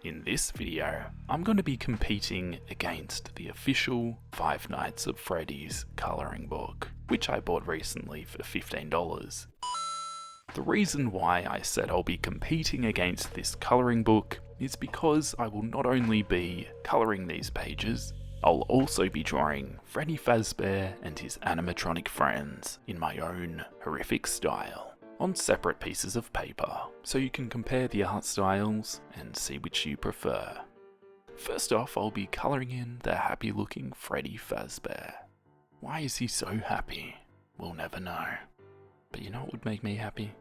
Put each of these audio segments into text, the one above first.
In this video, I'm going to be competing against the official Five Nights at Freddy's colouring book, which I bought recently for $15. The reason why I said I'll be competing against this colouring book is because I will not only be colouring these pages, I'll also be drawing Freddy Fazbear and his animatronic friends in my own horrific style on separate pieces of paper, so you can compare the art styles and see which you prefer. First off, I'll be colouring in the happy looking Freddy Fazbear. Why is he so happy? We'll never know. But you know what would make me happy?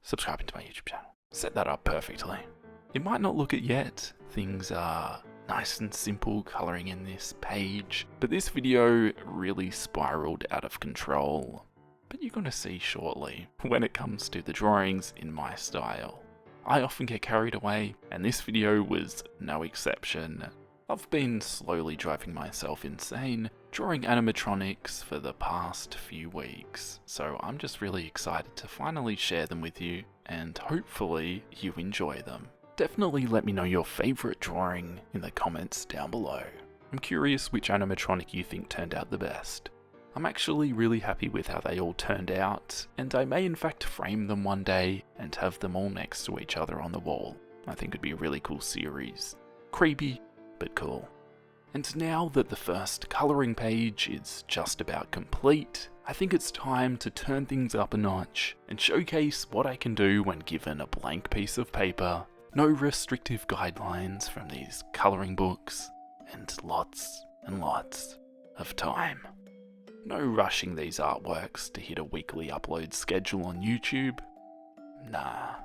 Subscribing to my YouTube channel. Set that up perfectly. You might not look it yet, things are nice and simple colouring in this page, but this video really spiraled out of control. But you're going to see shortly when it comes to the drawings in my style. I often get carried away, and this video was no exception. I've been slowly driving myself insane drawing animatronics for the past few weeks, so I'm just really excited to finally share them with you, and hopefully you enjoy them. Definitely let me know your favourite drawing in the comments down below. I'm curious which animatronic you think turned out the best. I'm actually really happy with how they all turned out, and I may in fact frame them one day and have them all next to each other on the wall. I think it'd be a really cool series. Creepy, but cool. And now that the first colouring page is just about complete, I think it's time to turn things up a notch and showcase what I can do when given a blank piece of paper, no restrictive guidelines from these colouring books, and lots of time. No rushing these artworks to hit a weekly upload schedule on YouTube. Nah,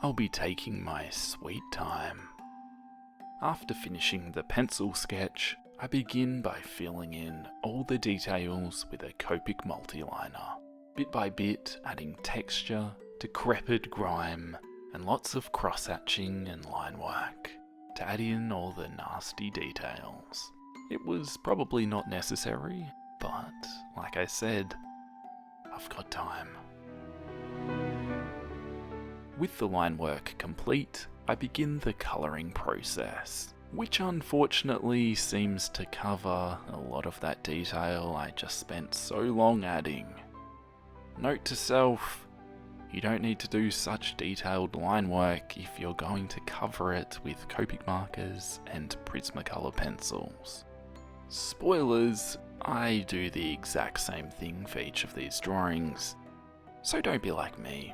I'll be taking my sweet time. After finishing the pencil sketch, I begin by filling in all the details with a Copic multiliner, bit by bit adding texture, decrepit grime, and lots of cross-hatching and line work to add in all the nasty details. It was probably not necessary, but like I said, I've got time. With the line work complete, I begin the colouring process, which unfortunately seems to cover a lot of that detail I just spent so long adding. Note to self, you don't need to do such detailed line work if you're going to cover it with Copic markers and Prismacolor pencils. Spoilers, I do the exact same thing for each of these drawings, so don't be like me.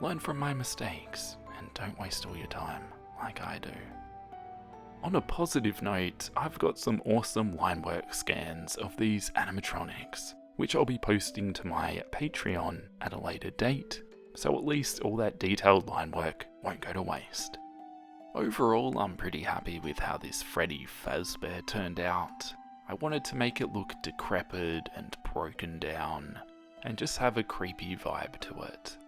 Learn from my mistakes, and don't waste all your time like I do. On a positive note, I've got some awesome line work scans of these animatronics, which I'll be posting to my Patreon at a later date, so at least all that detailed line work won't go to waste. Overall, I'm pretty happy with how this Freddy Fazbear turned out. I wanted to make it look decrepit and broken down, and just have a creepy vibe to it.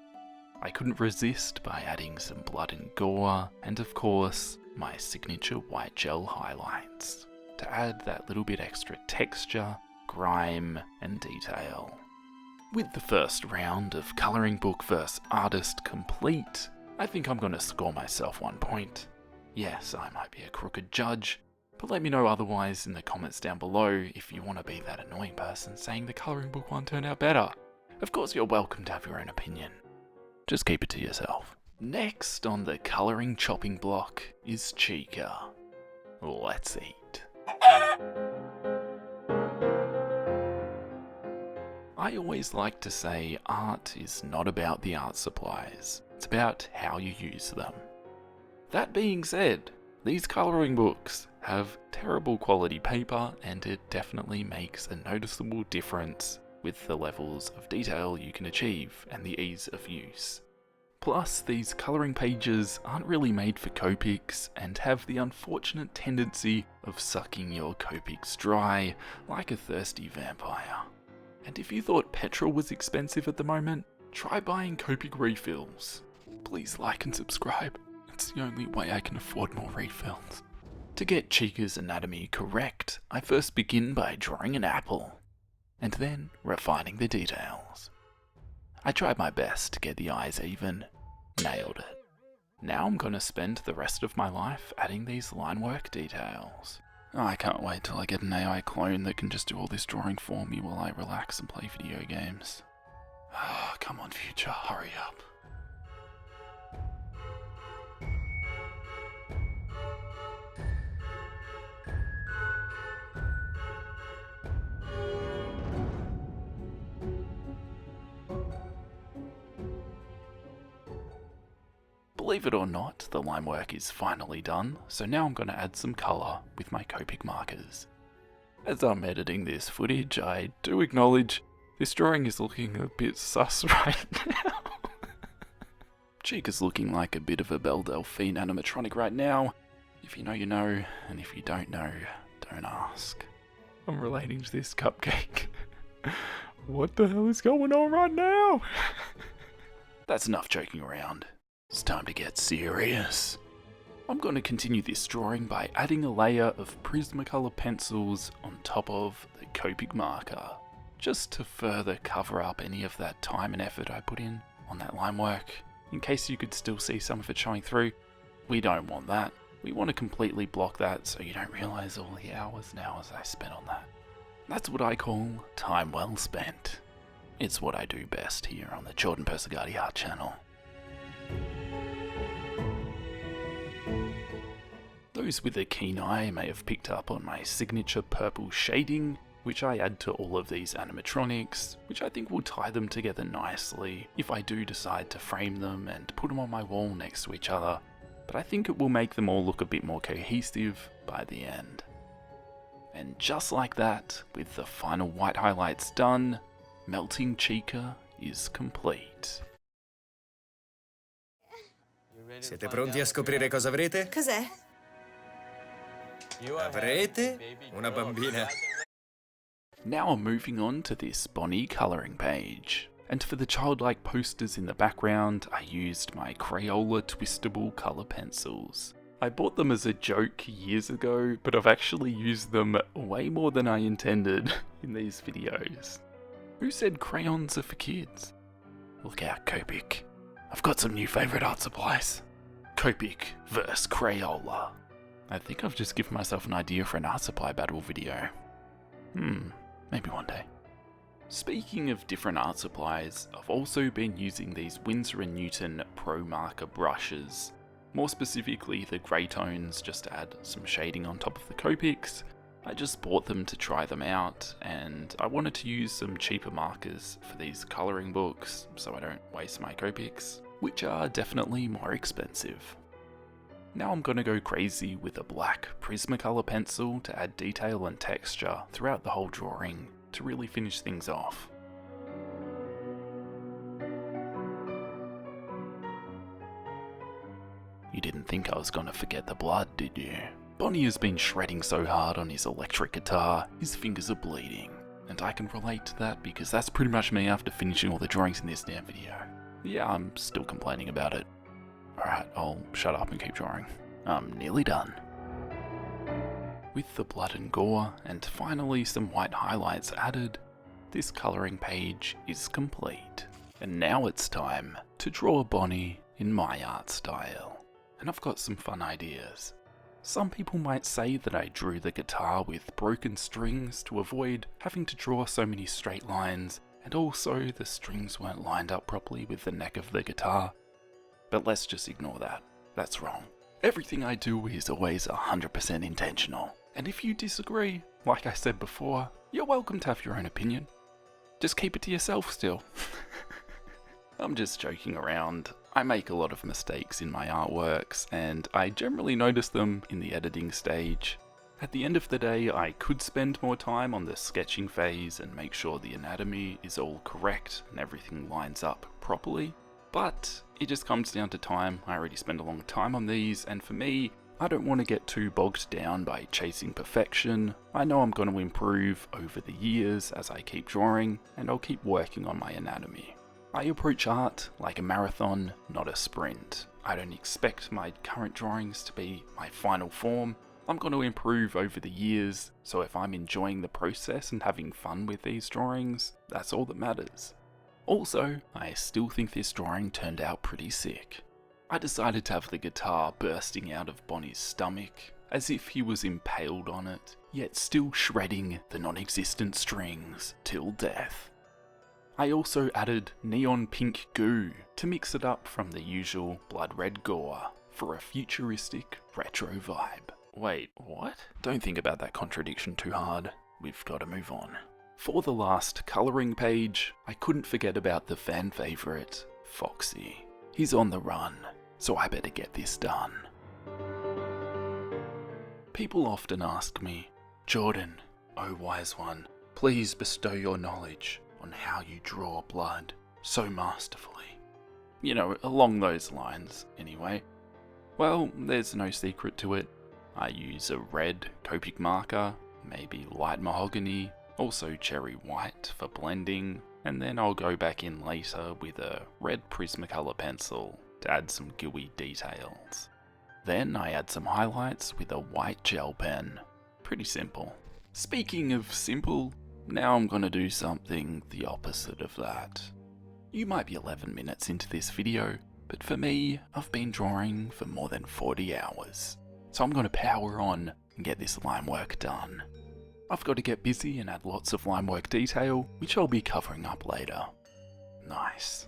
I couldn't resist by adding some blood and gore, and of course, my signature white gel highlights, to add that little bit extra texture, grime, and detail. With the first round of colouring book vs artist complete, I think I'm going to score myself 1 point. Yes, I might be a crooked judge, but let me know otherwise in the comments down below if you want to be that annoying person saying the colouring book one turned out better. Of course you're welcome to have your own opinion. Just keep it to yourself. Next on the colouring chopping block is Chica. Let's eat. I always like to say art is not about the art supplies, it's about how you use them. That being said, these colouring books have terrible quality paper, and it definitely makes a noticeable difference with the levels of detail you can achieve and the ease of use. Plus, these colouring pages aren't really made for Copics and have the unfortunate tendency of sucking your Copics dry like a thirsty vampire. And if you thought petrol was expensive at the moment, try buying Copic refills. Please like and subscribe. It's the only way I can afford more refills. To get Chica's anatomy correct, I first begin by drawing an apple, and then refining the details. I tried my best to get the eyes even. Nailed it. Now I'm gonna spend the rest of my life adding these line work details. I can't wait till I get an AI clone that can just do all this drawing for me while I relax and play video games. Come on, future, hurry up. Believe it or not, the line work is finally done, so now I'm going to add some colour with my Copic markers. As I'm editing this footage, I do acknowledge this drawing is looking a bit sus right now. Chica's looking like a bit of a Belle Delphine animatronic right now. If you know, you know, and if you don't know, don't ask. I'm relating to this cupcake. What the hell is going on right now? That's enough joking around. It's time to get serious. I'm going to continue this drawing by adding a layer of Prismacolor pencils on top of the Copic marker, just to further cover up any of that time and effort I put in on that line work, in case you could still see some of it showing through. We don't want that. We want to completely block that so you don't realise all the hours and hours I spent on that. That's what I call time well spent. It's what I do best here on the Jordan Persegati Art channel. Those with a keen eye may have picked up on my signature purple shading, which I add to all of these animatronics, which I think will tie them together nicely if I do decide to frame them and put them on my wall next to each other, but I think it will make them all look a bit more cohesive by the end. And just like that, with the final white highlights done, Melting Chica is complete. Siete pronti a scoprire cosa avrete? Cos'è? Avrete una bambina. Now I'm moving on to this Bonnie colouring page. And for the childlike posters in the background, I used my Crayola twistable colour pencils. I bought them as a joke years ago, but I've actually used them way more than I intended in these videos. Who said crayons are for kids? Look out, Copic. I've got some new favourite art supplies. Copic vs Crayola. I think I've just given myself an idea for an art supply battle video. Maybe one day. Speaking of different art supplies, I've also been using these Winsor & Newton Pro Marker brushes. More specifically the grey tones, just to add some shading on top of the Copics. I just bought them to try them out, and I wanted to use some cheaper markers for these colouring books so I don't waste my Copics, which are definitely more expensive. Now I'm going to go crazy with a black Prismacolor pencil to add detail and texture throughout the whole drawing to really finish things off. You didn't think I was going to forget the blood, did you? Bonnie has been shredding so hard on his electric guitar, his fingers are bleeding. And I can relate to that because that's pretty much me after finishing all the drawings in this damn video. Yeah, I'm still complaining about it. Alright, I'll shut up and keep drawing. I'm nearly done. With the blood and gore, and finally some white highlights added, this colouring page is complete. And now it's time to draw Bonnie in my art style. And I've got some fun ideas. Some people might say that I drew the guitar with broken strings to avoid having to draw so many straight lines, and also the strings weren't lined up properly with the neck of the guitar. But let's just ignore that. That's wrong. Everything I do is always 100% intentional. And if you disagree, like I said before, you're welcome to have your own opinion. Just keep it to yourself still. I'm just joking around. I make a lot of mistakes in my artworks, and I generally notice them in the editing stage. At the end of the day, I could spend more time on the sketching phase and make sure the anatomy is all correct and everything lines up properly. But it just comes down to time. I already spend a long time on these, and for me, I don't want to get too bogged down by chasing perfection. I know I'm going to improve over the years as I keep drawing, and I'll keep working on my anatomy. I approach art like a marathon, not a sprint. I don't expect my current drawings to be my final form. I'm going to improve over the years, so if I'm enjoying the process and having fun with these drawings, that's all that matters. Also, I still think this drawing turned out pretty sick. I decided to have the guitar bursting out of Bonnie's stomach, as if he was impaled on it, yet still shredding the non-existent strings till death. I also added neon pink goo to mix it up from the usual blood red gore for a futuristic retro vibe. Wait, what? Don't think about that contradiction too hard. We've got to move on. For the last colouring page, I couldn't forget about the fan favourite, Foxy. He's on the run, so I better get this done. People often ask me, Jordan, oh wise one, please bestow your knowledge on how you draw blood so masterfully. You know, along those lines, anyway. Well, there's no secret to it. I use a red Copic marker, maybe light mahogany, also cherry white for blending, and then I'll go back in later with a red Prismacolor pencil to add some gooey details. Then I add some highlights with a white gel pen. Pretty simple. Speaking of simple, now I'm gonna do something the opposite of that. You might be 11 minutes into this video, but for me, I've been drawing for more than 40 hours. So I'm gonna power on and get this line work done. I've got to get busy and add lots of line work detail, which I'll be covering up later. Nice.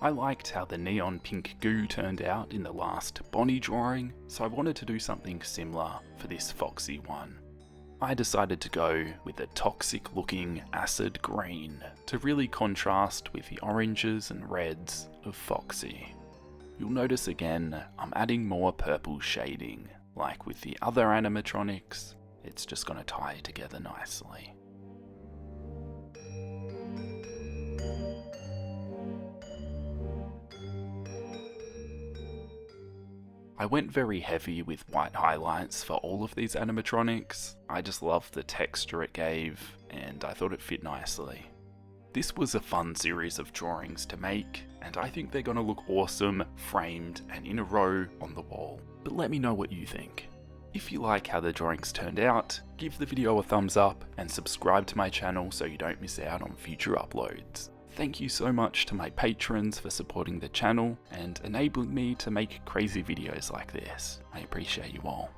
I liked how the neon pink goo turned out in the last Bonnie drawing, so I wanted to do something similar for this Foxy one. I decided to go with a toxic looking acid green to really contrast with the oranges and reds of Foxy. You'll notice again, I'm adding more purple shading, like with the other animatronics, it's just going to tie together nicely. I went very heavy with white highlights for all of these animatronics. I just loved the texture it gave, and I thought it fit nicely. This was a fun series of drawings to make, and I think they're gonna look awesome, framed and in a row on the wall. But let me know what you think. If you like how the drawings turned out, give the video a thumbs up and subscribe to my channel so you don't miss out on future uploads. Thank you so much to my patrons for supporting the channel and enabling me to make crazy videos like this. I appreciate you all.